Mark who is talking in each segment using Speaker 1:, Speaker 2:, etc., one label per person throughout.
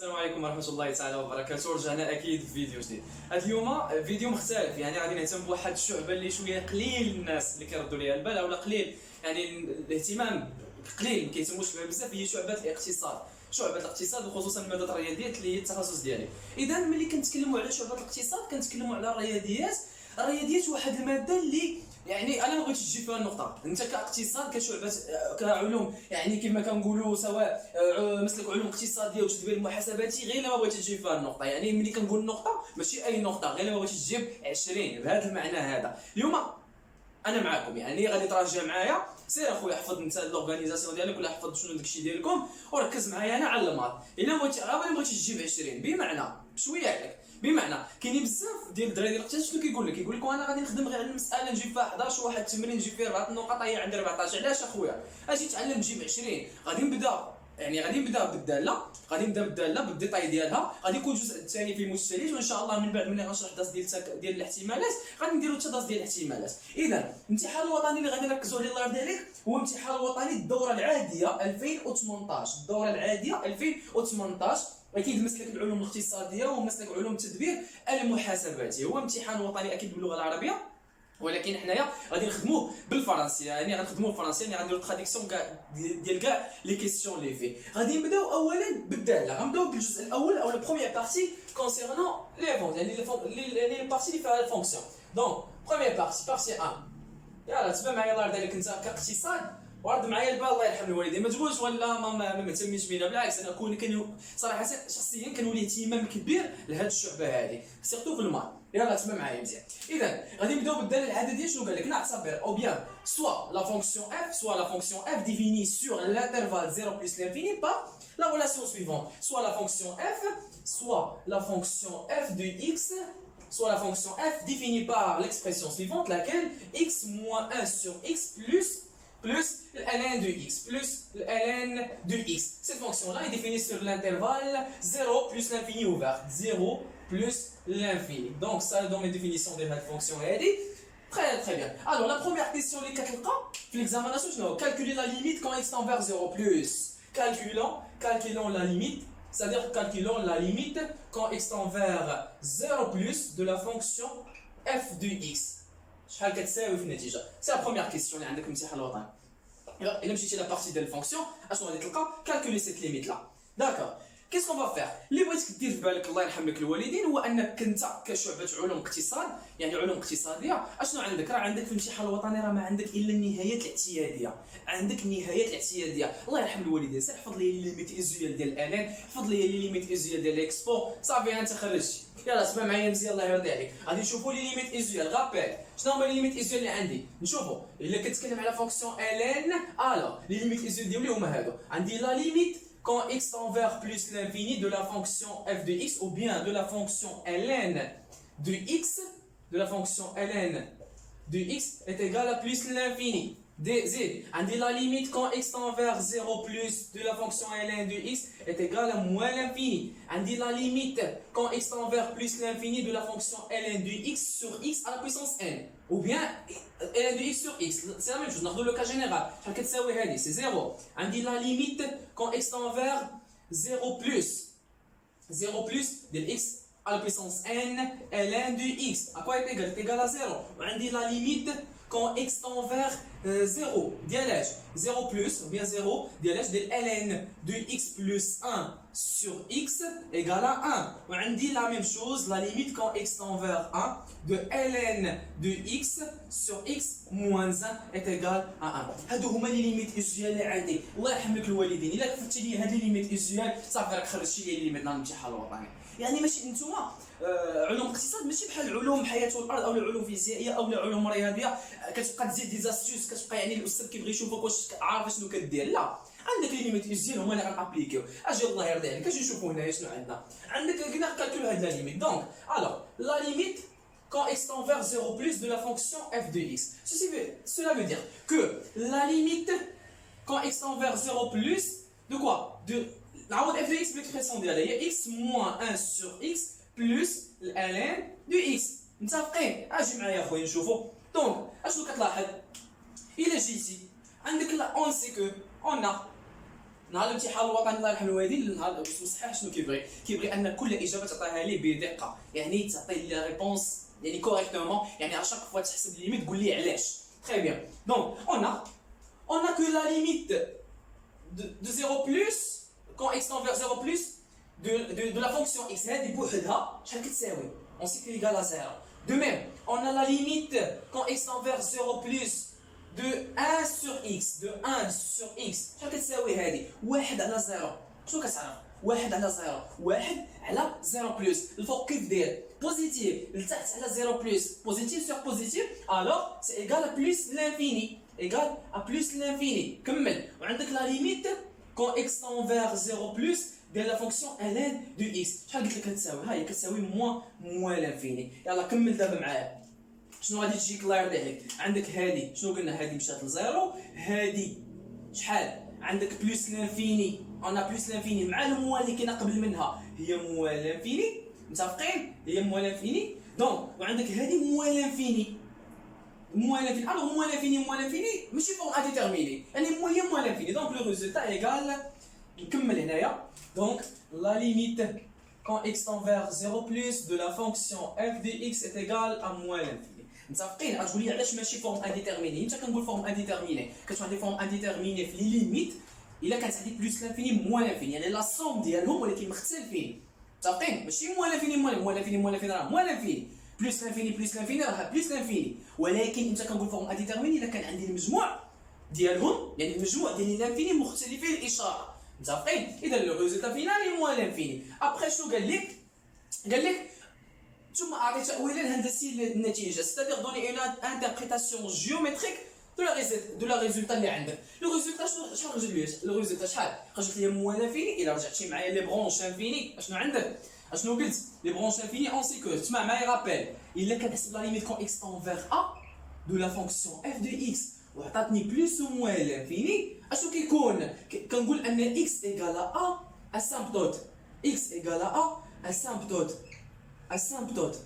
Speaker 1: السلام عليكم ورحمة الله تعالى وبركاته. رجعنا أكيد في فيديو جديد. هذا اليوم فيديو مختلف، يعني غادي نهتم بواحد الشعبة اللي شوية قليل الناس اللي كيردوا ليها البال، أو قليل يعني الاهتمام قليل ما كيهتموش بها بزاف، هي شعبة الاقتصاد. شعبة الاقتصاد وخصوصا المادة الرياضيات اللي هي التخصص ديالي. إذا ملي كنتكلموا على شعبة الاقتصاد كنتكلموا على الرياضيات. الرياضيات واحد المادة اللي يعني انا ما بغيتش تجي فيها النقطه. انت كاقتصاد كشعبه كعلوم، يعني كما كنقولوا سواء مسلك علوم اقتصاديه وتدبير محاسباتي، غير ما بغيتش تجي فيها النقطه. يعني ملي كنقول نقطه ماشي اي نقطه، غير ما بغيتش تجيب 20 بهذا المعنى هذا. اليوم انا معاكم، يعني غادي تراجع معايا. سير اخويا احفظ انت لورغانيزاسيون ديالك ولا احفظ شنو داكشي ديالكم وركز معايا انا على الماط. الا بغيتي تجيب 20 بمعنى بشويه عليك، بمعنى كاينين بزاف ديال الدراري ديال الاقتصاد شنو كيقول لك انا غادي نخدم غير على المساله نجيب فيها 11 واحد التمرين نجيب فيه 4 نقاط، هي عندي 14. علاش اخويا؟ اجي تعلم تجيب 20. غادي نبدا بالداله، غادي نبدا بالداله بالديتاي ديالها. غادي يكون الجزء الثاني في المستلزم، وان شاء الله من بعد ملي غنشرح الدرس ديال الاحتمالات غادي نديروا حتى درس ديال الاحتمالات. اذا الامتحان الوطني اللي غادي نركزوا عليه الله يرضي عليك هو الامتحان الوطني الدوره العاديه 2018. الدوره العاديه 2018 اكيد مسلك العلوم الاقتصاديه ومسلك علوم التدبير المحاسباتي. هو امتحان وطني اكيد باللغه العربيه، ولكن حنايا غادي نخدموه بالفرنسيه. يعني غنخدموه بالفرنسيه، يعني غنديروا تراديكسيون ديال كاع لي كيسيون لي في. غادي نبداو اولا بالداله. غنبداو بالجزء الاول او لا بروميير بارتي كونسيرنون لي فونت، يعني لي بارتي اللي فيها الفونكسيون. دونك بروميير بارتي 1. يلا تبع معايا الله يرضي عليك انت كاقتصاد، ورد معايا البال الله يرحم الوالدين. ما تقولش ولا ما مهتميش بينا، بالعكس انا صراحه شخصيا كنولي اهتمام كبير لهاد الشعبه هذه سيرتو في المال. يلا تبع معايا مزيان. اذا غادي نبداو بالداله العدديه. شنو قال لك؟ نعتبر او بيان سوا لا فونكسيون اف définie sur l'intervalle 0 plus l'infini par la relation suivante, soit la fonction f de x, soit la fonction f définie par l'expression suivante, laquelle x moins 1 sur x plus ln de x plus ln de x. Cette fonction-là est définie sur l'intervalle 0 plus l'infini ouvert. 0 plus l'infini. Donc ça dans mes définitions de la fonction est très bien. Alors la première question les 4 cas, l'examination c'est calculer la limite quand x tend vers 0 plus. Calculons la limite, c'est-à-dire calculons la limite quand x tend vers 0 plus de la fonction f de x. شحال كتساوي في النتيجه؟ سي لا بروميير كيسيون اللي عندك في الامتحان الوطني. الا مشيتي لا بارتي ديال الفونكسيون اشنو غادي تلقى؟ كالكولي سيت ليميت لا. داكور. كيس كون فا فير؟ اللي بغيتك دير في بالك الله يرحم لك الوالدين هو انك انت كشعبه علوم اقتصاد، يعني علوم اقتصاديه، اشنو عندك؟ راه عندك في الامتحان الوطني راه ما عندك الا النهايات الاعتياديه. عندك النهايات الاعتياديه. الله يرحم الوالدين، سير حفظ لي ليميت ايزويال ديال الان، حفظ لي ليميت ايزويال ديال الاكسبو، صافي انت خرجتي. يلا اسمع معايا مزيان الله يرضي عليك. غادي نشوفوا لي ليميت ايزويال. غابيل شنو هما لي ليميت ايزويال اللي عندي؟ نشوفوا الا كنتكلم على فونكسيون الان، الو لي ليميت ايزويال ديالي هما هادو. عندي لا ليميت quand x tend vers plus l'infini de la fonction f de x, ou bien de la fonction ln de x, est égale à plus l'infini. Z, on dit la limite quand x tend vers 0 plus de la fonction ln de x est égale à moins l'infini. On dit la limite quand x tend vers plus l'infini de la fonction ln de x sur x à la puissance n. Ou bien ln de x sur x. C'est la même chose. Dans le cas général, c'est 0. On dit la limite quand x tend vers 0 plus de x à la puissance n ln de x. À quoi est égal? C'est égal à 0. On dit la limite quand x tend vers 0, dialège 0 plus, ou bien 0, dialège de ln de x plus 1 sur x égale à 1. On dit la même chose, la limite quand x tend vers 1 de ln de x sur x moins 1 est égal à 1. هادو هما لي ليميت ايزويال اللي عندي. الله يرحم لك الوالدين، الا كفتي لي هاد لي ليميت ايزويال صافي راك خرجتي لي ليميت نهار الامتحان الوطني. يعني ماشي نتوما علوم اقتصاد ماشي بحال علوم حياه والارض او علوم فيزيائيه او علوم رياضيه كتبقى تزيد دي زاستيوس، كتبقى يعني الاستاذ كيبغي يشوفك واش عارف شنو كدير. لا، عندك لي ليميت ايزويال هما اللي غنابليكيو. اجي الله يرضي عليك اجي نشوفوا هنايا شنو عندنا. عندك قلنا كالكول هاد لا ليميت. دونك الوغ لا ليميت quand x tend vers 0 plus de la fonction f de x. Cela veut dire que la limite quand x tend vers 0 plus de quoi? De la f de x l'expression ديالها هي x moins 1 sur x plus ln de x. متفقين؟ اجي معايا اخويا نشوفوا. دونك اشنو كتلاحظ؟ الا جيتي عندك لا اون سي كو اون نهار الامتحان الوطني الله يرحم الوالدين النهار الصحيح شنو كيبغي ان كل اجابه تعطيها ليه بدقه، يعني تعطي لي ريبونس يعني كوريكتومون، يعني اشاك فوا تحسب ليميت تقول لي علاش. تري بيان. دونك on a que la limite de 0 plus quand x tend vers 0 plus de la fonction x هذه بوحدها شحال كتساوي؟ on sait qu'elle égale à 0. De même, on a la limite quand x tend vers 0 plus de 1 sur x, de 1 sur x. شحال كتساوي هذه؟ 1 على 0. شنو كتعرف؟ 1 على 0. 1 على 0 بلس. الفوق كيف داير؟ بوزيتيف لتحت على 0 بلس. بوزيتيف سور بوزيتيف، alors c'est égal à plus l'infini. Égal à plus l'infini. كمل. وعندك la limite quand x tend vers 0 plus de la fonction ln de x. شحال قلت لك كتساوي؟ ها هي كتساوي موان لانفيني. يلا كمل دابا معايا. شنو غادي تجيك الله يرضي عليك؟ عندك هذه شنو قلنا؟ هذه مشات لزيرو، هذه شحال؟ عندك بلوس لانفيني، انا بلوس لانفيني مع الموال اللي كاينه قبل منها هي موال لانفيني، متفقين؟ هي موال لانفيني. دونك وعندك هذه موال لانفيني. موال لانفيني، الوغ موال لانفيني ماشي فورم اديتيرميني، يعني هي موال لانفيني. دونك لو ريزولتا ايغال، نكمل هنايا. دونك لا ليميت quand x tend vers 0 plus de la fonction f de x est égale à moins l'infini. متفقين؟ غتقول لي علاش ماشي فورم انديتيرميني؟ انت كنقول فورم انديتيرميني، كتكون عندي فورم انديتيرميني في لي ليميت الا كانت عندي بلوس لانفيني موان لانفيني، يعني لا سوم ديالهم ولكن مختلفين. متفقين؟ ماشي موان لانفيني موان لانفيني راه موان لانفيني، بلوس لانفيني راه بلوس لانفيني، ولكن انت كنقول فورم انديتيرميني الا كان عندي المجموع ديالهم، يعني المجموع ديال لانفيني مختلفين الاشاره. متفقين؟ اذا لو ريزولتا فينالي موان لانفيني. ابخي شنو قال لك؟ قال لك ثم اعطي تاويلا هندسي للنتيجه، ستادير دوني اون انتربريتاسيون جيومتريك دو لا ريزولتا اللي عندك. لو ريزولتا شحال خرج لي؟ لو ريزولتا شحال خرجت لي؟ موان لانفيني. الا رجعتي معايا لي برونش انفيني اشنو عندك؟ اشنو قلت؟ لي برونش انفيني اون سي كو تسمع معايا رابيل، الا كنحسب لا ليميت كون اكس تون فيغ ا دو لا فونكسيون اف دو اكس وعطاتني بلوس و موان لانفيني، اشنو كيكون؟ كنقول ان اكس ايغال ا اسامبتوت، اكس ايغال ا اسامبتوت، اسامبتوت.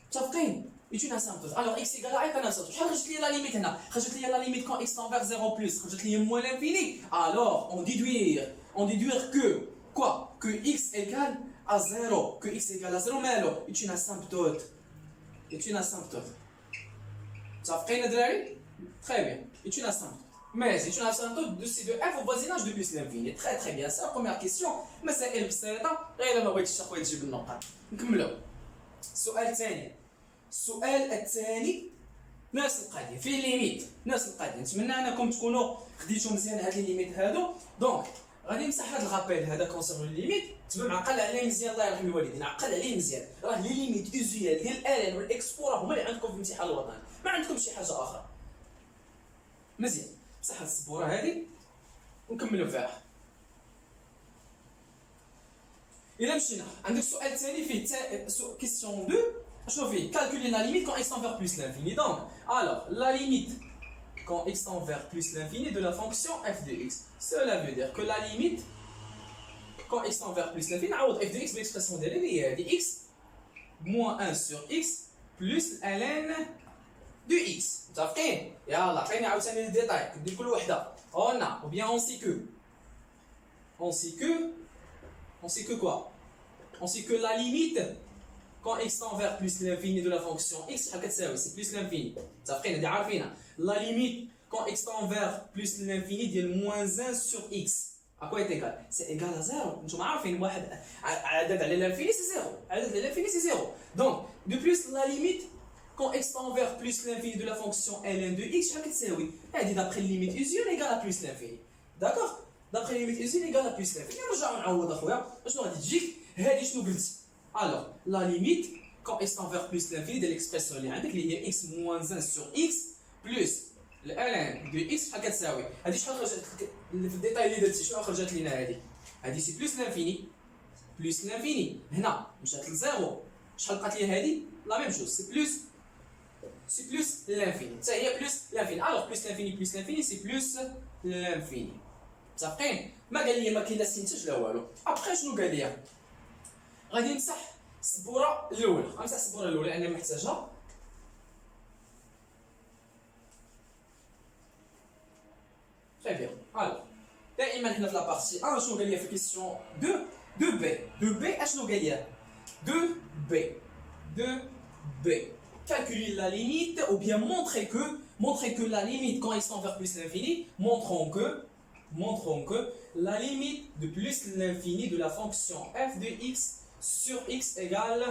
Speaker 1: متفقين؟ يجينا اسامبتوت. الوغ اكس ايغال ا يعطينا اسامبتوت. شحال خرجت لي لا ليميت هنا؟ خرجت لي لا ليميت كون اكس تون فيغ 0 بلس، خرجت لي موان لانفيني. الوغ اون ديدوير كو كوا؟ كو اكس ايغال ا 0، كو اكس ايغال ا 0 مالو؟ يجينا اسامبتوت، يجينا اسامبتوت. متفقين الدراري؟ تري بيان. يجينا اسامبتوت. Mais c'est une asymptote de C de f au voisinage de plus l'infini. Très très bien. C'est la première question. مسائل بسيطة غير ما بغيتش اخويا تجيب النقاط. نكملوا. السؤال الثاني. السؤال الثاني نفس القضية، فيه ليميت، نفس القضية. نتمنى انكم تكونوا خديتوا مزيان هاد لي ليميت هادو. دونك غادي نمسح هاد الغابيل هذا كونسيرن ليميت، تبع معقل عليه مزيان الله يرحم الوالدين، عقل عليه مزيان. راه لي ليميت اوزيال ديال الان والاكس راه هما اللي عندكم في الامتحان الوطني، ما عندكم شي حاجة أخرى. مزيان. مسح هاد السبوره هادي ونكملوا فيها. الا مشينا عندك السؤال الثاني فيه كيسيون 2 شنو فيه؟ كالكولي لا ليميت كون اكس تون فيغ بلس لانفيني. دونك الوغ لا ليميت كون اكس تون فيغ بلس لانفيني دو لا فونكسيون اف دو اكس، cela veut dire que la limite quand x tend vers plus l'infini نعوض f de x بالاكسبرسيون ديالها اللي هي هادي x moins 1 sur x plus ln de x. متفقين؟ يلا عطيني عاوتاني لي ديتاي كندير كل وحده. On a ou bien on sait que quoi? On sait que la limite quand x tend vers plus l'infini de la fonction x شحال كتساوي؟ c'est plus l'infini. متفقين؟ هادي عارفينها. La limite quand x tend vers plus l'infini ديال moins 1 sur x à quoi est égal? C'est égal à 0. نتوما عارفين واحد عدد على l'infini c'est 0. عدد على l'infini c'est 0. Donc de plus la limite quand x tend vers plus l'infini de la fonction ln de x شحال كتساوي؟ هادي d'après limite usuelle égale à plus l'infini. D'accord? D'après limite usuelle égale à plus l'infini. نرجعو نعوض اخويا شنو غادي تجيك؟ هادي شنو قلت؟ Alors la limite quand x tend vers plus l'infini de l'expression اللي عندك اللي هي x moins 1 sur x plus ln de x شحال كتساوي؟ هادي شحال خرجت في الديتاي اللي درتي؟ شنو خرجت لينا هادي؟ هادي سي بلس لانفيني بلس لانفيني، هنا مشات لزيرو شحال بقات لي هادي؟ لا ميم شوز سي بلس لانفيني حتى هي بلس لانفيني. الوغ بلس لانفيني سي بلس لانفيني. متفقين؟ ما قال لي ما كاين لا استنتاج لا والو. ابخي شنو قال لي؟ غادي نمسح السبوره الاولى، غنمسح السبوره الاولى لان محتاجها. Très bien. Alors, دائما حنا في لابارتي 1 شنو قال لي في كيسيون 2 2 بي 2 بي اشنو قال لي 2 بي 2 بي calculer la limite ou bien montrer que la limite quand x tend vers plus l'infini montrons que la limite de plus l'infini de la fonction f de x sur x égale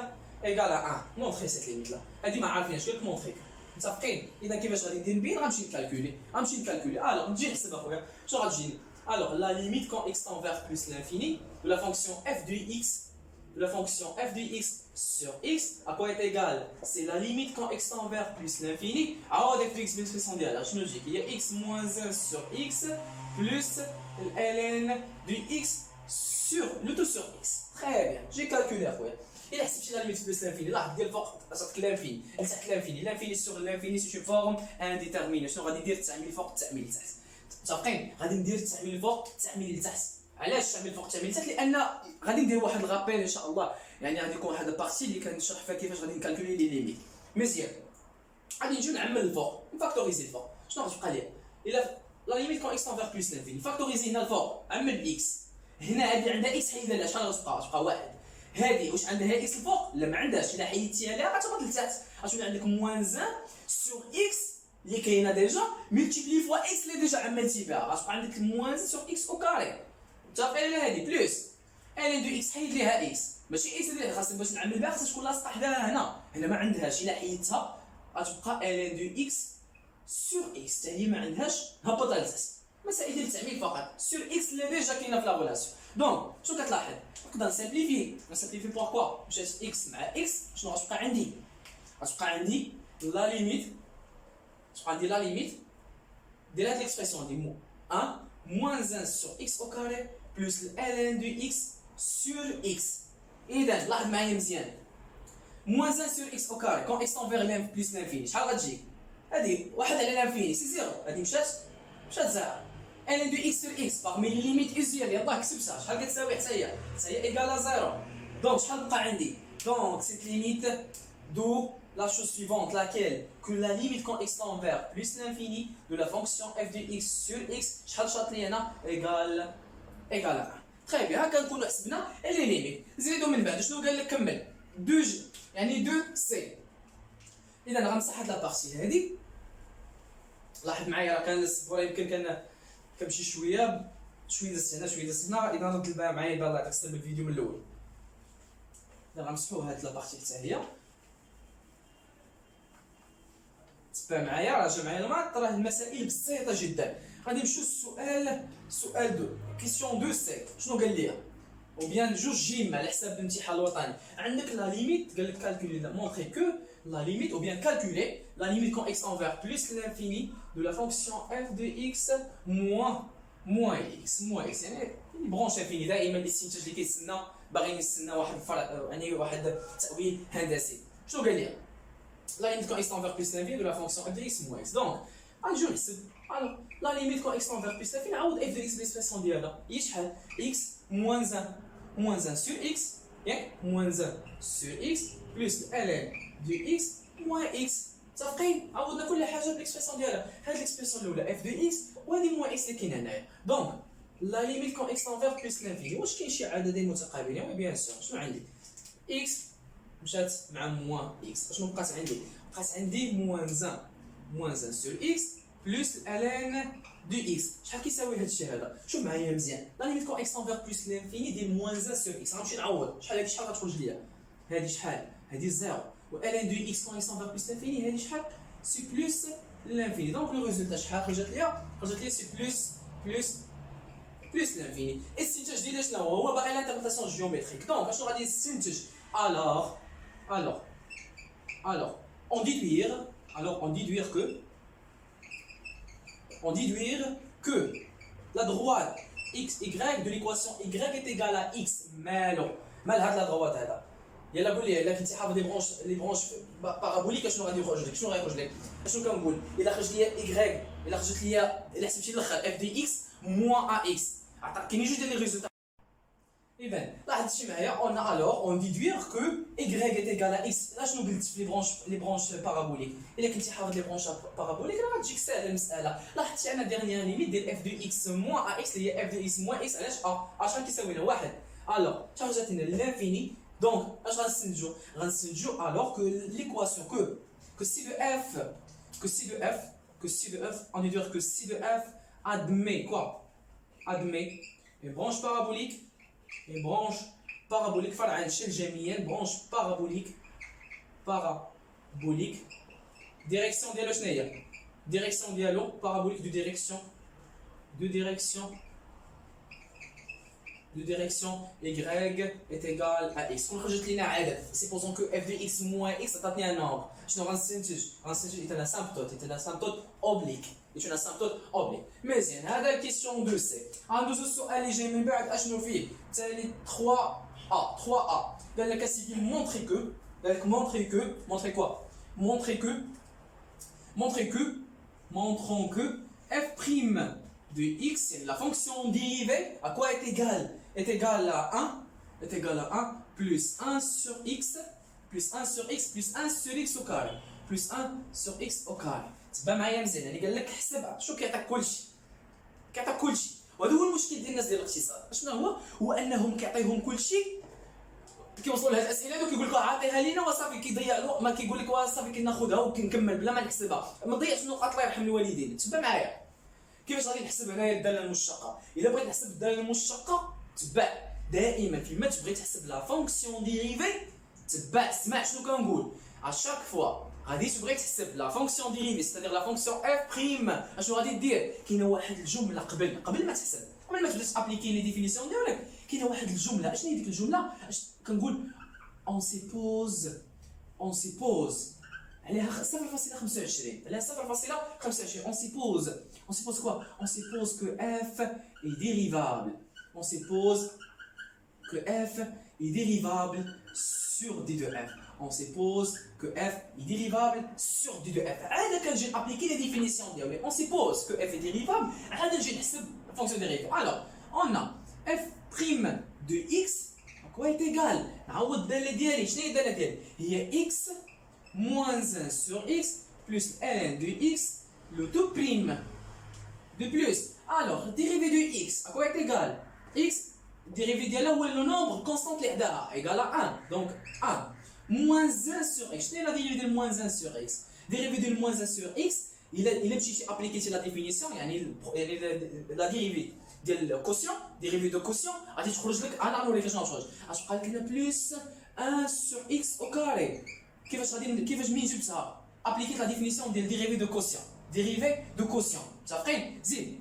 Speaker 1: à 1 montrer cette limite là هذه ما عارفينش كيف montrer متفقين اذا كيفاش غادي ندير بين غنمشي نكالكولي الوغ نجي نحسب اخويا شنو غتجيني alors la limite quand x tend vers plus l'infini de la fonction f de x sur x à quoi est égal c'est la limite quand x tend vers plus l'infini عوض f de x بالإكسبريسيون ديالها شنو تجيك هي x moins 1 sur x plus ln de x sur le tout sur x très bien j'ai calculé اخويا إلا حسبتي لا ليميت بلس لانفيني لاحظ ديال الفوق صافي لانفيني لتحت لانفيني سور لانفيني سي اون فورم انديتيرميني شنو غادي ندير التعميل الفوق التعميل لتحت متفقين غادي ندير التعميل الفوق التعميل لتحت علاش التعميل الفوق التعميل لتحت لان غادي ندير واحد الغابيل ان شاء الله يعني غادي يكون واحد البارتي اللي كنشرح فيها كيفاش غادي نكالكولي لي ليميت مزيان غادي نجيو نعمل الفوق نفاكتوريزي الفوق شنو غتبقى ليا الا لا ليميت كون اكس تون فيغ بلس لانفيني فاكتوريزي هنا الفوق عمل اكس هنا هادي عندها اكس حيد لها شحال غتبقى واحد هذه واش عندها اكس الفوق لا ما عندهاش الا حيدتيها لها غتهبط لتحت غتولي عندك موان 1 سور اكس اللي كاينه ديجا ملتيبلي فوا اكس اللي ديجا عملتي بها غتبقى عندك موان 1 سور اكس او كاري متفقين على هذه بلس ال دو اكس حيد ليها اكس ماشي اكس اللي خاصك باش نعمل بها خاصها تكون لاصقه حداها هنا ما عندهاش الا حيدتها غتبقى ال دو اكس سور اكس حتى هي ما عندهاش هبطها لتحت مسائل ديال التعميل فقط سور اكس اللي ديجا كاينه في لا ريلاسيون دونك شنو كتلاحظ نقدر نسامبليفي بوركوا مشات اكس مع اكس شنو غتبقى عندي لا ليميت ديال هاد ليكسبرسيون دي 1 moins 1 sur x au carré plus ln de x sur x اذا لاحظ معايا مزيان moins 1 sur x au carré quand x tend vers l'infini plus l'infini شحال غتجي هذه 1 على l'infini سي زيرو هذه مشات زيرو ln de x sur x parmi les limites usuelles يلاه كتبتها شحال كتساوي حتى هي ايكال زيرو دونك شحال بقى عندي دونك cette limite d'où la chose suivante laquelle que la limite quand x tend vers plus l'infini de la fonction f de x sur x شحال شاط لي انا ايكال 1 très bien هكا نكونوا حسبنا لي ليميت زيدوا من بعد شنو قال لك كمل 2 ج يعني 2 سي اذا غنمسح هاد لابارتي هادي لاحظ معايا راه كان الصبوره يمكن كنمشي شويه دزت هنا اذا رد البال معايا الله يعطيك الصبر بالفيديو من الاول اذا غنمسحوا هاد لابارتي حتى هي تبع معايا راجع معايا الماط راه المسائل بسيطه جدا غادي نمشيو للسؤال 2 كيسيون 2 سي شنو قال لي او بيان جوج جيم على حساب الامتحان الوطني عندك لا ليميت قال لك كالكولي مونطري كو la limite ou bien calculer la limite quand x tend vers plus l'infini de la fonction f de x moins x يعني برونش انفيني دائما الاستنتاج اللي كيتسنى باغي نستنى واحد يعني واحد التاويل هندسي شنو قال لي la limite quand x tend vers plus l'infini de la fonction f de x moins x donc غنجيو نحسب alors la limite quand x tend vers plus l'infini نعوض f de x بالإكسبرسيون ديالها هي شحال x moins 1 sur x يعني moins 1 sur x plus ln de x moins x متفقين عوضنا كل حاجه بالاكسبرسيون ديالها هاد الاكسبرسيون الاولى f de x وهذه موان x اللي كاينه هنايا دونك لا ليميت كون x tend vers plus l'infini واش كاين شي عددين متقابلين وي بيان سور شنو عندي x مشات مع موان x شنو بقات عندي موان 1 sur x plus ln de x شحال كيساوي هاد الشيء هذا شوف معايا مزيان لا ليميت كون x tend vers plus l'infini ديال موان 1 sur x غنمشي نعوض شحال غتخرج ليا هذه شحال هذه زيرو و ln de x quand x tend vers plus l'infini هذه شحال سي بلس l'infini دونك لو ريزولتا شحال خرجت ليا سي بلس l'infini الاستنتاج ديالها شنو هو باقي لانتربريتاسيون جيومتريك دونك شنو غادي نستنتج alors on déduire que la droite x y de l'équation y est égale à x مال هاد لا droite هذا يلا قول لي الا كنتي حافظ لي برونش بارابوليك شنو غادي يخرج لك شنو كنقول الا خرج ليا y الا خرجت ليا الا حسبتي الاخر f دي x موان ا x كاينين جوج ديال لي ريزولتا إذن لاحظ شي معايا on a alors on déduire que y est égal à x. لا شنو قلت في لي برونش بارابوليك الا كنتي حافظ لي برونش بارابوليك راه غتجيك ساهله المساله. لاحظتي انا ديرنيير ليميت ديال اف دو اكس موان ا اكس اللي هي اف دو اكس موان اكس علاش ا شحال كيساوي لنا واحد. الوغ شحال جاتنا لانفيني دونك اش غنستنتجو الوغ كو ليكواسيون que si de f on déduire que si de f admet quoi, admet une branche parabolique فرع شل جميع branche parabolique direction ديالو شنو هي direction ديالو parabolique de direction y est égal à x. كون خرجت لينا عدد supposons que f de x moins x عطاتني un nombre شنو غنستنتج يتنا سامبتوت اوبليك مزيان. هذا الكيسيون دو سي. ندوزو السؤال اللي جاي من بعد اشنو فيه تالي 3a قال لك اسيدي montrer que f prime de x, la fonction dérivée à quoi est égale à 1 plus 1 sur x plus 1 sur x au carré plus 1 sur x au carré. تبان معايا مزيان. اللي قال لك حسبها شو كيعطيك كلشي وهذا هو المشكل ديال الناس ديال الاقتصاد. شنو هو انهم كيعطيهم كلشي كيوصلوا لهاد الاسئله هذو كيقول لك عاطيها لينا وصافي كيضيع الوقت. ما كيقول لك وصافي كناخذها وكنكمل بلا ما نحسبها. ما تضيعش النقاط الله يرحم الوالدين. تبع معايا كيفاش غادي نحسب هنايا الداله المشتقه. الا بغيت نحسب الداله المشتقه تبع دائما فيما تبغي تحسب لا فونكسيون ديريفي اسمع شنو كنقول اشاك فوا غادي تبغي تحسب لا فونكسيون ديريفي ستادير لا فونكسيون اف بريم. اشنو غادي دير؟ كاينه واحد الجمله قبل ما تحسب قبل ما تبدا تابليكي لي ديفينيسيون ديالك كاينه واحد الجمله. اشنو هي ديك الجمله؟ كنقول اون سيبوز عليها 0.25 عليها 0.25 on suppose quoi? On suppose que f est dérivable sur d de f. On suppose que f est dérivable sur d de f. هذا كنجي نابليكي لي ديفينيسيون ديالي. On suppose que f est dérivable عاد نجي نحسب fonction dérivée. Alors on a f prime de x à quoi est égal. نعوض الداله ديالي. شنو هي الداله ديالي؟ هي x moins 1 sur x plus ln de x le tout prime de plus. Alors dérivé de x à quoi est égal? X dérivé de là où est le nombre constant égal à 1 donc 1 moins 1 sur x. Je la dérivée de moins 1 sur x. Dérivé de moins 1 sur x il a appliqué la définition la dérivée de quotient dérivée de quotient غادي تخرج لك انا نوريك شنو تخرج اش بقى لنا بلس 1 sur x au carré. كيفاش منين جبتها؟ ابليكيت لا ديفينيسيون ديال ديريفي دو كوسيون صافي. زيد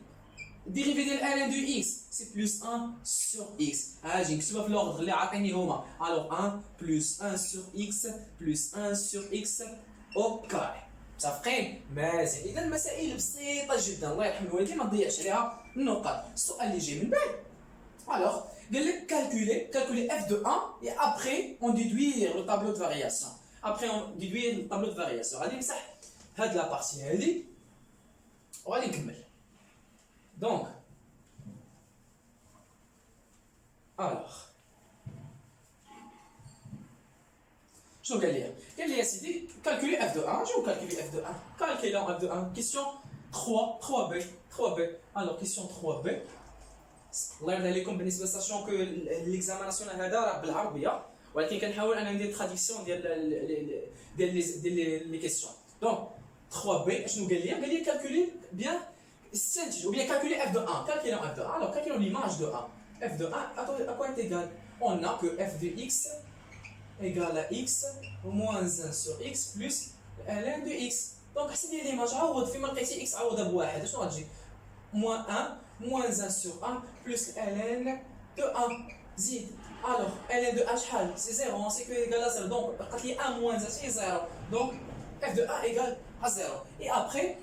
Speaker 1: ديريفي ديال ln دو x سي بلس 1 sur x. اجي نكتبها في لوردر اللي عاطيني هما. الوغ 1 بلس 1 sur x بلس 1 sur x au carré صافي. مزيان. اذا المسائل بسيطه جدا الله يرحم الوالدين ما تضيعش عليها النقاط. السؤال اللي جاي من بعد alors قال لك calculer f de 1 et après on déduire le tableau de variation. Après on déduit le tableau de variation. غادي نمسح هاد لا بارتي هادي وغادي نكمل. دونك الوغ شنو قال لي؟ قال لي يا سيدي calculer f de 1. شنو calculer f de 1؟ calculer f de 1 question 3b. alors question 3b الله يرضي عليكم بالنسبه ساشون كو ليكزاماناسيون هذا راه بالعربيه ولكن كنحاول انا ندير تراديكسيون ديال لي كيسيون. دونك 3b اشنو قال لي كالكولي بيان استنتج ou bien calculer f de 1. calculons f de 1. alors calculons l'image de 1. f de 1 à quoi est égal? On a que f de x égale à x moins 1 sur x plus ln de x. donc حسب لي l'image عوض فيما لقيتي x عوضها بواحد اشنو غتجي؟ moins 1 moins 1 sur 1 plus ln de 1. زيد alors ln de 1 شحال؟ c'est 0 on sait que égale à 0 donc بقات لي 1 moins 1 c'est 0 donc f de 1 égale à 0. et après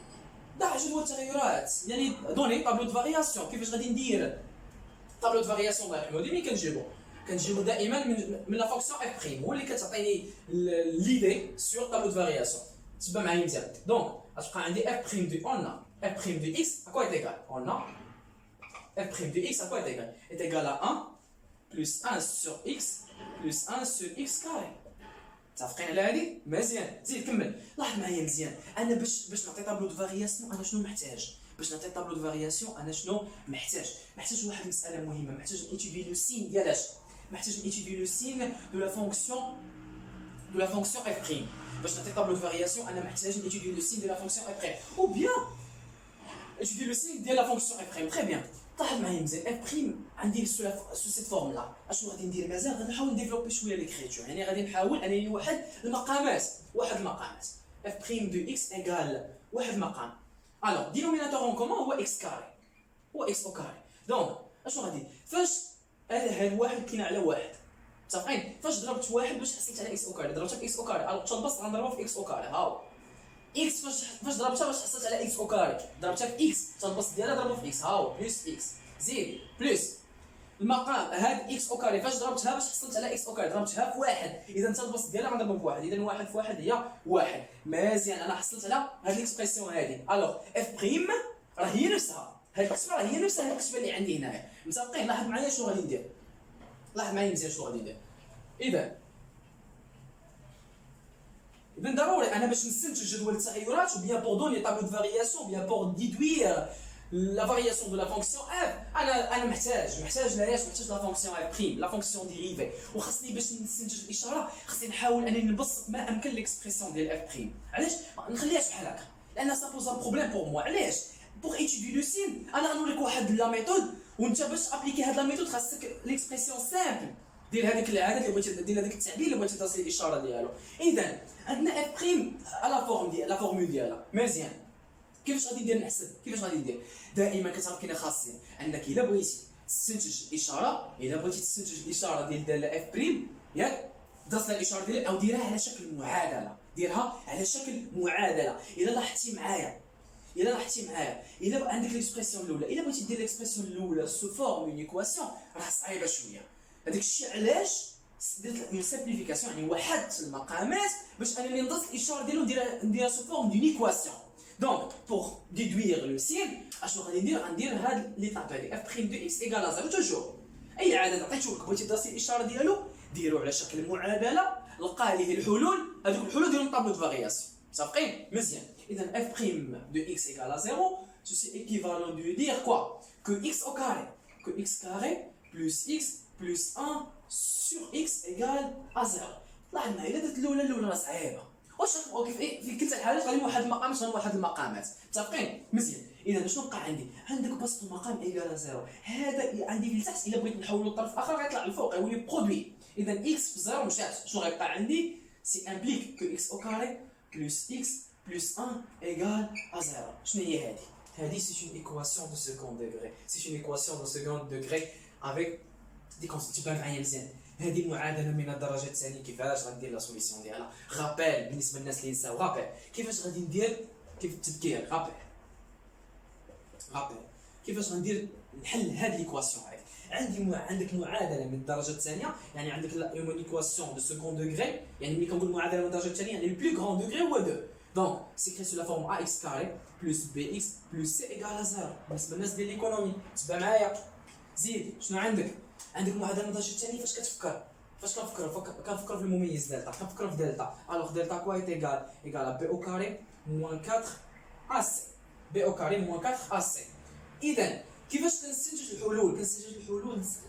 Speaker 1: ضع جدول التغيرات يعني دوني طابلو دو فارياسيون. كيفاش غادي ندير طابلو دو فارياسيون الله يرحمو ملي كنجيبو دائما من لا فونكسيون اف بريم هو اللي كتعطيني ليدي سور طابلو دو فارياسيون. تبع معايا مزيان. دونك غتبقى عندي اف بريم دو اون اف بريم دو اكس à quoi est égal? on a f prime de x à quoi est égal à 1 plus 1 sur x plus 1 sur x carré. متفقين على هذه؟ مزيان. زيد كمل. لاحظ معايا مزيان. انا باش نعطي طابلو دو فارياسيون انا شنو محتاج؟ باش نعطي طابلو دو فارياسيون انا شنو محتاج واحد المساله مهمه. محتاج نيتيدي لو سين ديال اش؟ محتاج نيتيدي لو سين دو لا فونكسيون اف بريم. باش نعطي طابلو دو فارياسيون انا محتاج نيتيدي لو سين دو لا فونكسيون اف بريم او بيان étudier le signe ديال لا فونكسيون اف بريم. تري بيان. لاحظ معايا مزيان. اف بريم عندي سو سيت فورم لا. اشنو غادي ندير مازال؟ غادي نحاول نديفلوبي شويه ليكريتور. يعني غادي نحاول انني نوحد المقامات. اف بريم دو اكس ايغال واحد مقام. الوغ دينوميناتور اون كومون هو اكس كاري. هو اكس او كاري. دونك اشنو غادي فاش هاد واحد كاين على واحد. متفقين؟ فاش ضربت واحد باش حصلت على اكس او كاري. ضربتها في اكس او كاري. الوغ تنبسط غنضربها في اكس او كاري. ها اكس فاش ضربتها باش حصلت على اكس او كاري. ضربتها في اكس تنبسط ديالها ضربها في اكس. ها هو بلس اكس زيد بلس المقام هاد اكس او كاري. فاش ضربتها باش حصلت على اكس او كاري ضربتها في واحد. اذا تنبسط ديالها غنضربها في واحد. اذا واحد في واحد هي واحد. مزيان. انا حصلت على هاد ليكسبرسيون هادي. الوغ اف بريم راه هي نفسها. هاد الكسبه راه هي نفسها هاد الكسبه اللي عندي هنايا. متفقين؟ لاحظ معايا شنو غادي ندير. لاحظ معايا مزيان شنو غادي ندير. اذا ضروري انا باش نستنتج جدول التغيرات وبيان بور دوني طابلو دو فارياسيون بيان بور ديدوير لا فارياسيون دو لا فونكسيون اف. انا محتاج لا فونكسيون اف بريم لا فونكسيون ديريفي. وخاصني باش نستنتج الاشاره خاصني نحاول انني نبسط ما امكن ليكسبرسيون ديال اف بريم. علاش ما نخليهاش بحال هكا؟ لان سا بوز ان بروبليم بور موا. علاش؟ بور ايتيدي لو سين انا غنوريك واحد لا ميثود وانت باش ابليكي هاد لا ميثود خاصك ليكسبرسيون سامبل دير هذاك العدد اللي بغيتي دير هذاك التعبير اللي بغيتي تصل الاشاره ديالو. اذا عندنا اف بريم لا فورم ديال لا فورمول ديالها. مزيان. كيفاش غادي ندير نحسب؟ كيفاش غادي ندير؟ دائما كتعرف كاين خاصيه انك الا بغيتي تستنتج اشاره، الا بغيتي تستنتج الاشاره ديال داله اف بريم ياك درس لها الاشاره ديالها او ديرها على شكل معادله. ديرها على شكل معادله. الا لاحظتي معايا الا عندك ليكسبرسيون الاولى، الا بغيتي دير ليكسبرسيون الاولى سو فورم اون ايكواسيون راه صعيبه شويه. هذاك الشيء علاش درت اون سامبليفيكاسيون. يعني وحدت المقامات باش انني نضيف الاشاره ديالو نديرها سو فورم دون ايكواسيون. دونك بور ديدوير لو سين اشنو غادي ندير؟ غندير هاد ليطاب هادي اف بريم دو اكس ايكال زيرو. توجور اي عدد عطيتوك بغيتي تدرسي الاشاره ديالو ديرو على شكل معادله، لقى ليه الحلول. هذوك الحلول ديالهم طابلو دو فارياسيون. متفقين؟ مزيان. اذا اف بريم دو اكس ايكال زيرو سي ايكيفالون دو دير كوا كو اكس او كاري بلس اكس بلس 1 sur x égale à 0. لاحظ معايا الا درت الاولى راه صعيبه. واش كيف في كلتا الحالات غادي واحد المقام غادي واحد المقامات. متفقين؟ مزيان. اذا شنو بقى عندك بسط المقام ايكال 0. هذا عندي في التحت الا بغيت نحولو للطرف الاخر غيطلع الفوق يولي برودوي. اذا x في 0 مشات. شنو غيبقى عندي؟ سي امبليك كو x او كاري بلس x بلس 1 ايكال à 0. شنو هي هذه؟ هذه سي اون ايكواسيون دو سكوند دوغري. سي اون ايكواسيون دو سكوند دوغري افيك دي كونسيبت. تبان معايا مزيان. هذه المعادله من الدرجه الثانيه كيفاش غندير لا سوليسيون ديالها؟ غابيل بالنسبه للناس اللي نساو غابيل كيفاش غادي ندير كيف التذكير. غابيل كيفاش غندير نحل هذه ليكواسيون هذه. عندك معادله من الدرجه الثانيه. يعني عندك اون ايكواسيون دو سكوند دوغري. يعني ملي كنقول معادله من الدرجه الثانيه يعني لو بلو غران دوغري هو 2. دونك سيكري سو لا فورم ا اكس كاري بلس بي اكس بلس سي ايكال 0. بالنسبه للناس ديال ليكونومي تبع معايا. زيد شنو عندك معادله من الدرجه الثانيه. فاش كتفكر كنفكر في المميز دلتا. كنفكر في دلتا. الوغ دلتا كوا ايكال بي او كاري موان 4 ا سي. بي او كاري موان 4 ا سي. اذا كيفاش كنستنتج الحلول؟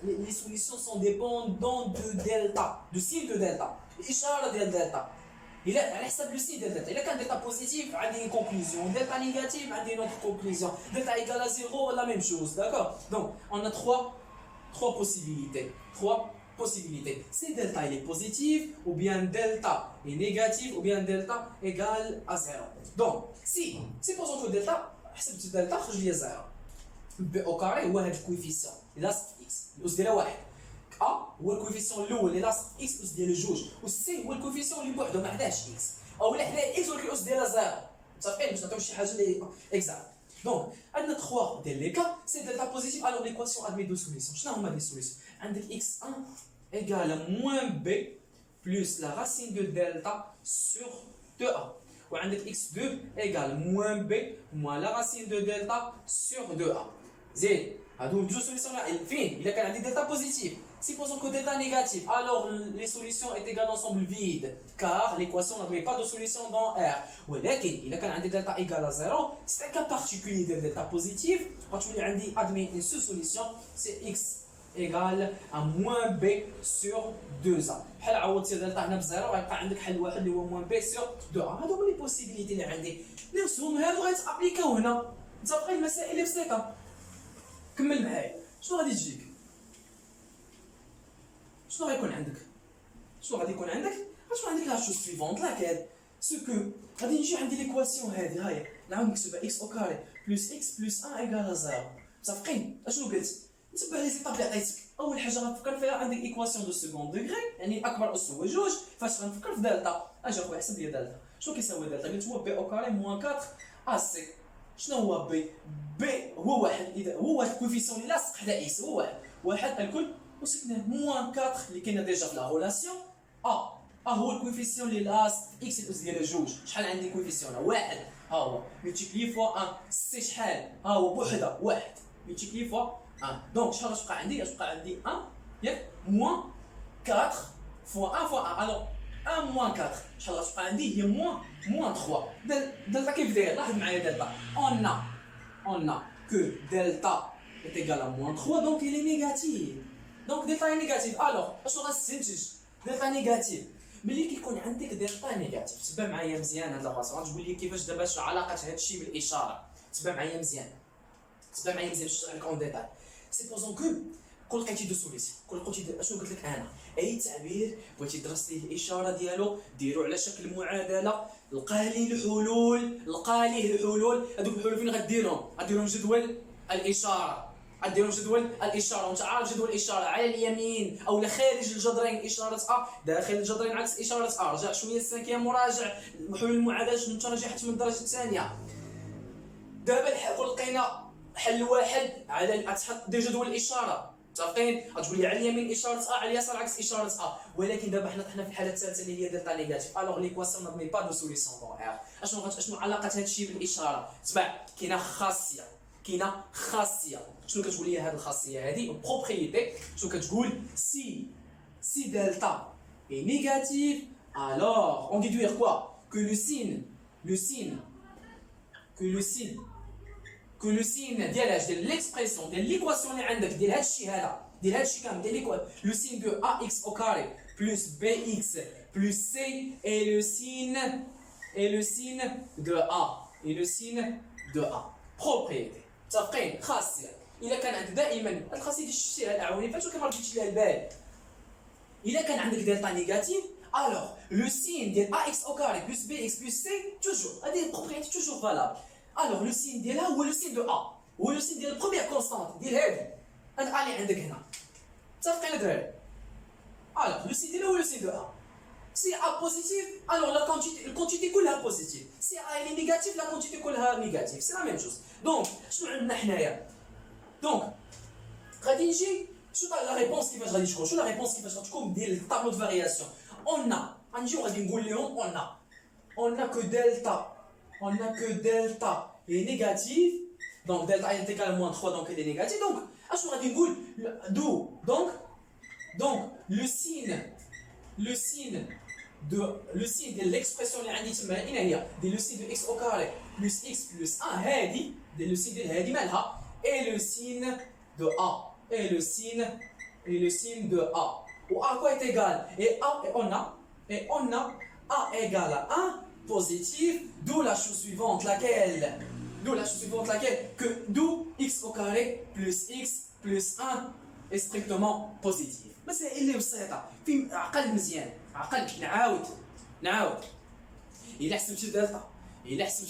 Speaker 1: لي سوليسيون سون ديبوندون دو دلتا دو سين دو دلتا. الاشاره ديال دلتا الى على حسب لو سين ديال دلتا. الا كان دلتا بوزيتيف عندي اون كونكلوزيون، دلتا نيجاتيف عندي اون اوتر كونكلوزيون، دلتا ايكال زيرو لا ميم شوز. داكور. دونك اون ا trois possibilités. C'est delta il est positif, ou bien delta est négatif, ou bien delta égale à 0. Donc, si supposons que delta, حسبت delta خرج لي 0. B au carré هو هذا الكويفيسيون اللي لاصق في x الأس ديالها 1. A هو الكويفيسيون الأول اللي لاصق في x الأس ديالو 2. و C هو الكويفيسيون اللي بوحدو ما عندهاش x. أو لا حداه x ولكن الأس ديالها 0. متفقين باش نعطيو شي حاجة اللي اكزاكت. Donc, on a 3 des cas, c'est delta positif, alors l'équation admet deux solutions. Je n'ai pas de solutions. On a x1 égale à moins b plus la racine de delta sur 2a. Ou on a x2 égale moins b moins la racine de delta sur 2a. Z, هادو جوج سوليسيون فين الا كان عندي دلتا بوزيتيف. Supposons que delta négatif, alors les solutions est égale ensemble vide, car l'équation n'admet pas de solution dans R. ولكن إذا كان عندي delta égale à 0, c'est un cas particulier de delta positif. غتولي عندي admet une seule solution, c'est x égale à moins b sur 2a. بحال عوضتي delta هنا بزيرو غيبقى عندك حل واحد اللي هو moins b sur 2a. هادو هما لي بوسيبيليتي اللي عندي. نفسهم هادو غيتابليكاو هنا. متفقين المسائل اللي بسيطة. كمل معايا. شنو غادي تجيك؟ شنو غيكون عندك؟ شنو غادي يكون عندك؟ غتكون عندك لا شوز سويفونت لاكال سو كو غادي نجي عندي ليكواسيون هادي هاهي نعاود نكتبها اكس او كاري بلس اكس بلس 1 ايكال 0. متفقين؟ اشنو قلت؟ نتبع لي زيطاب اللي عطيتك. اول حاجه غتفكر فيها عندك ايكواسيون دو سكوند دوغري يعني اكبر اس هو جوج. فاش غنفكر في دلتا اجي اخويا حسب لي دلتا. شنو كيساوي دلتا؟ قلت هو بي او كاري موان 4 ا سي. شنو هو بي؟ بي هو واحد. اذا هو واحد الكوفيسيون اللي لاصق حدا اكس هو واحد. واحد الكل وسكناه موان 4 اللي كاينه ديجا في لا ريلاسيون هو الكوفيسيون اللي لاصق اكس الاس ديال جوج. شحال عندي كوفيسيون؟ واحد. ها هو ملتيبلي فوا 1 سي شحال؟ ها هو بوحده واحد ملتيبلي فوا 1. دونك شحال غتبقى عندي؟ غتبقى عندي 1 ياك موان 4 فوا 1 فوا 1. الوغ 1 موان 4 شحال غتبقى عندي؟ هي موان 3. دلتا كيف داير؟ لاحظ معايا دلتا on a que delta est égal à moins 3 donc il est négatif. Donc delta est négatif. Alors اشنو غنستنتج؟ دلتا نيجاتيف. ملي كيكون عندك دلتا نيجاتيف تبع معايا مزيان هاد لاصاص. غتقول لي كيفاش دابا شنو علاقه هاد الشيء بالاشاره. تبع معايا مزيان باش نشرح لك اون ديتاي. سيبوزون كو كل لقيتي دو سوليسيون كل قلتي اشنو قلت لك انا اي تعبير بغيتي درس ليه الاشاره ديالو ديرو على شكل معادله. لقى ليه الحلول هذوك الحلول فين غديرهم جدول الاشاره. وانت عارف جدول الاشاره على اليمين او خارج الجذرين اشاره ا داخل الجذرين عكس اشاره ا. رجع شويه السنكيه مراجع حلول المعادله شنو انت راجع من الدرجه الثانيه. دابا لقينا حل واحد على تحط دي جدول الاشاره. متفقين؟ غتقول لي على اليمين اشاره ا على اليسار عكس اشاره ا. ولكن دابا حنا طحنا في الحاله الثالثه اللي هي دلتا نيجاتيف. الوغ ليكواسيون نادمي با دو سوليسيون دون ار. اشنو علاقه هذا الشيء بالاشاره؟ تبع كاينه خاصيه. شنو كتقول لي هذه الخاصيه هذه؟ بروبريتي. شنو كتقول؟ si delta est négatif alors on déduire quoi? que le signe ديال l'expression ديال l'équation اللي عندك ديال هذا الشيء كامل ديال le signe de ax au carré plus bx plus c et le signe de a propriété. متفقين؟ خاصيه. الا كان عندك دائما الخاصيه ديال شتيها الاعواني فاتو كما رديتش لها البال. الا كان عندك دلتا نيجاتيف alors le signe ديال ax au carré plus bx plus c toujours هذه propriété toujours valable. alors le signe ديالها هو le signe de a هو le signe ديال البروميير كونستانت ديال هذه اللي عندك هنا. متفقين الدراري؟ alors le signe ديالها هو le signe de a. si a positif alors la quantité كلها positive. si a est négatif la quantité كلها négative. c'est la même chose. donc شنو عندنا حنايا؟ دونك غادي نجي شنو لا ريبونس كيفاش غادي تكون؟ شنو لا ريبونس كيفاش غتكون ديال الطابلو دو فارياسيون؟ غنجيو غادي نقول لهم on a que delta est négatif. donc delta est égal à moins 3 donc elle est négative. donc اشنو غادي نقول؟ donc le signe ديال l'expression اللي عندي تما هنا هي ديال le signe de x au carré plus x plus 1 هادي ديال le signe ديال هادي مالها et le signe de a où a quoi est égal et on a a égale à 1 positif. d'où la chose suivante laquelle que d'où x au carré plus x plus 1 est strictement positif. مسائل اللي بسيطه في عقل مزيان. نعاود الا حسبتي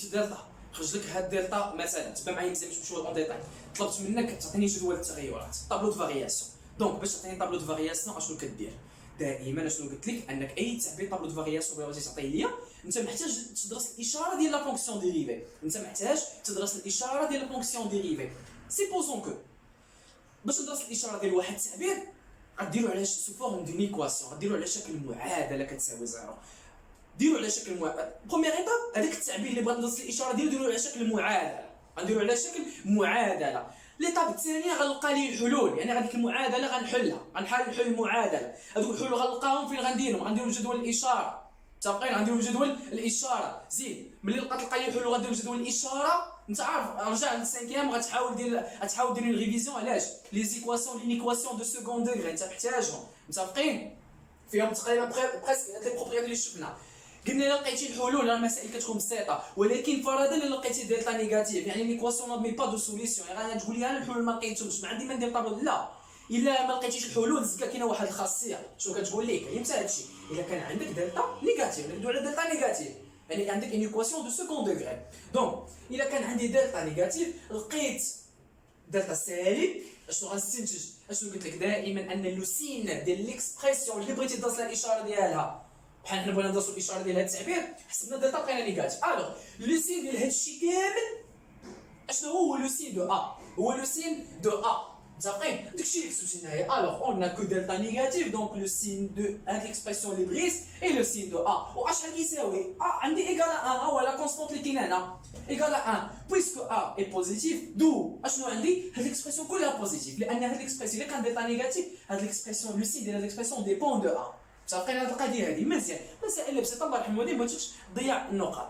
Speaker 1: دلتا خرج لك هاد دلتا مثلا. تبع معايا مزيان باش نمشيو اون ديتاي. طلبت منك تعطيني جدول التغيرات طابلو دو فارياسيون. دونك باش تعطيني طابلو دو فارياسيون اشنو كدير؟ دائما اشنو قلت لك انك اي تعبير طابلو دو فارياسيون بغيتي تعطيه ليا انت محتاج تدرس الاشاره ديال لا فونكسيون ديريفي. سيبوزون كو باش ندرس الاشاره ديال واحد التعبير غديروا على سو فورم دون ايكواسيون. غديروا على شكل معادله كتساوي زيرو. ديروا على شكل معادله. بروميير ايتاب هذاك التعبير اللي بغات ندرس الاشاره ديالو ديروا على شكل معادله. غنديروا على شكل معادله. ليطاب الثانيه غنلقى ليه حلول، يعني هذيك المعادله غنحلها، غنحل المعادله. هذوك الحلول غنلقاهم فين غنديرهم جدول الاشاره، متفقين؟ غنديرو جدول الاشاره. زيد ملي تلقى لي حلول غنديرو جدول الاشاره. انت عارف رجع للسانكيام غتحاول دير اون ريفيزيون. علاش؟ لي زيكواسيون لينيكواسيون دو سكوند دوغري انت محتاجهم، متفقين؟ فيهم تقريبا بريسك هاد لي بروبريتي اللي شفنا. قلنا الا لقيتي الحلول راه المسائل كتكون بسيطه، ولكن فرضا الا لقيتي دلتا نيجاتيف يعني ليكواسيون نادمي با دو سوليسيون، يعني غتقول لي انا الحلول ما لقيتهمش ما عندي ما ندير طابلو. لا، الا ما لقيتيش الحلول زكا كاينه واحد الخاصيه شنو كتقول لك امتى هادشي؟ الا كان عندك دلتا نيجاتيف، ندوي على دلتا نيجاتيف يعني عندك اون ايكواسيون دو سكوند دوغري. دونك الا كان عندي دلتا نيجاتيف لقيت دلتا سالب، اشنو غنستنتج؟ اشنو قلت لك دائما؟ ان لو سين ديال ليكسبرسيون اللي بغيتي تصل الاشاره ديالها، بحال حنا بغينا ندرسوا الاشاره ديال هذا التعبير حسبنا دلتا لقينا نيجاتيف. الوغ لو سين ديال هذا الشيء كامل اشنو هو؟ لو سين دو ا، هو لو سين دو ا، متفقين؟ داكشي اللي كتبت هنايا. الوغ اون ا كو دلتا نيجاتيف، دونك لو سين دو هاد ليكسبرسيون اللي بغيت اي لو سين دو ا. و اش غادي يساوي؟ ا عندي ايكال 1 هو لا كونستونت اللي كاينه هنا ايكال 1 بويسكو ا اي بوزيتيف. دو اشنو عندي؟ هاد ليكسبرسيون كلها بوزيتيف، لان هاد ليكسبرسيون اللي كان دلتا نيجاتيف هاد ليكسبرسيون لو سين ديال هاد ليكسبرسيون ديبون دو ا. متفقين؟ هاد القضيه هادي مزيان، مسائل بسيطه الله يرحم والديك ما تضيع النقاط.